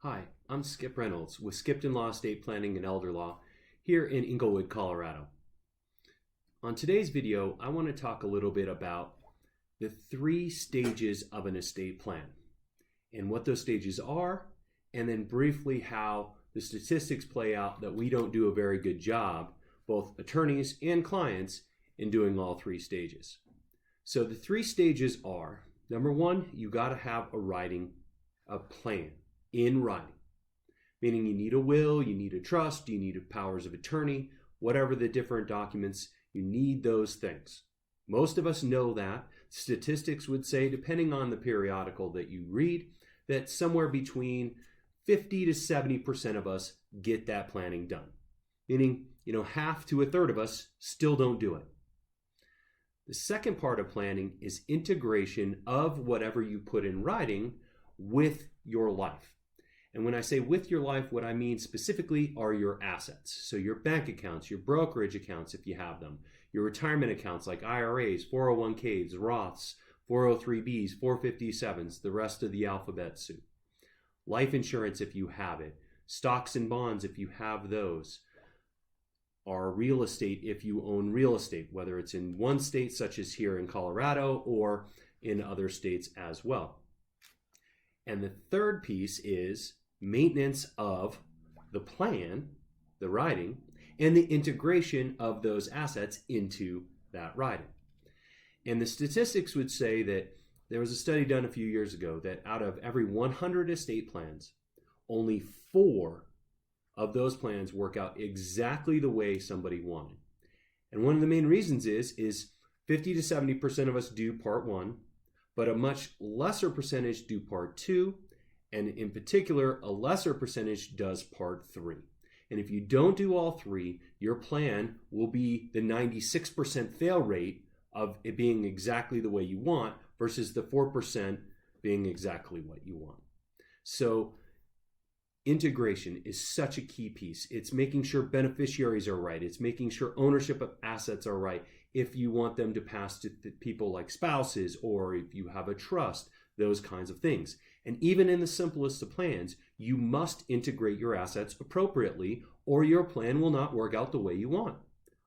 Hi, I'm Skip Reynolds with Skipton Law Estate Planning and Elder Law here in Inglewood, Colorado. On today's video, I want to talk a little bit about the 3 stages of an estate plan and what those stages are, and then briefly how the statistics play out that we don't do a very good job, both attorneys and clients, in doing all 3 stages. So the 3 stages are, number 1, you got to have a plan in writing, meaning you need a will, you need a trust, you need powers of attorney, whatever the different documents, you need those things. Most of us know that. Statistics would say, depending on the periodical that you read, that somewhere between 50 to 70% of us get that planning done. Meaning, half to a third of us still don't do it. The second part of planning is integration of whatever you put in writing with your life. And when I say with your life, what I mean specifically are your assets. So your bank accounts, your brokerage accounts if you have them, your retirement accounts like IRAs, 401ks, Roths, 403bs, 457s, the rest of the alphabet soup. Life insurance if you have it, stocks and bonds if you have those, or real estate if you own real estate, whether it's in one state such as here in Colorado or in other states as well. And the third piece is maintenance of the plan, the writing, and the integration of those assets into that writing. And the statistics would say that there was a study done a few years ago that out of every 100 estate plans, only 4 of those plans work out exactly the way somebody wanted. And one of the main reasons is 50 to 70% of us do part 1, but a much lesser percentage do part 2, and in particular, a lesser percentage does part 3. And if you don't do all 3, your plan will be the 96% fail rate of it being exactly the way you want versus the 4% being exactly what you want. So integration is such a key piece. It's making sure beneficiaries are right. It's making sure ownership of assets are right. If you want them to pass to people like spouses, or if you have a trust, those kinds of things. And even in the simplest of plans, you must integrate your assets appropriately, or your plan will not work out the way you want.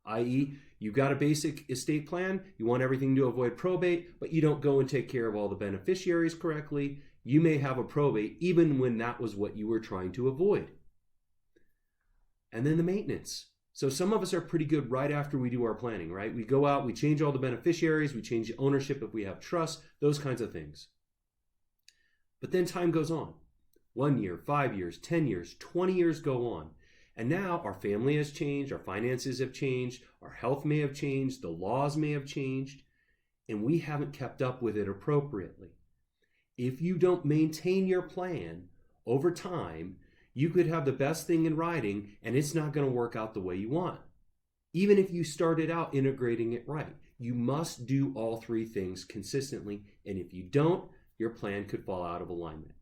i.e., you've got a basic estate plan, you want everything to avoid probate, but you don't go and take care of all the beneficiaries correctly. You may have a probate even when that was what you were trying to avoid. And then the maintenance. So some of us are pretty good right after we do our planning, right? We go out, we change all the beneficiaries, we change the ownership if we have trust, those kinds of things. But then time goes on. 1 year, 5 years, 10 years, 20 years go on. And now our family has changed, our finances have changed, our health may have changed, the laws may have changed, and we haven't kept up with it appropriately. If you don't maintain your plan over time, you could have the best thing in writing and it's not going to work out the way you want. Even if you started out integrating it right, you must do all 3 things consistently. And if you don't, your plan could fall out of alignment.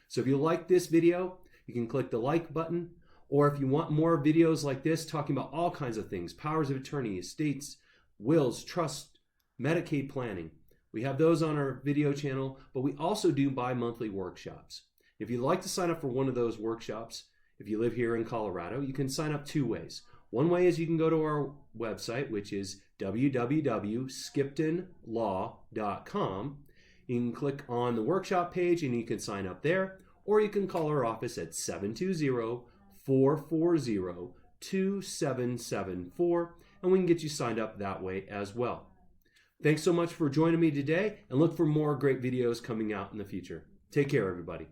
So if you like this video, you can click the like button. Or if you want more videos like this talking about all kinds of things, powers of attorney, estates, wills, trust, Medicaid planning, we have those on our video channel, but we also do bi-monthly workshops. If you'd like to sign up for one of those workshops, if you live here in Colorado, you can sign up 2 ways. One way is you can go to our website, which is www.skiptonlaw.com. You can click on the workshop page and you can sign up there, or you can call our office at 720-440-2774, and we can get you signed up that way as well. Thanks so much for joining me today, and look for more great videos coming out in the future. Take care, everybody.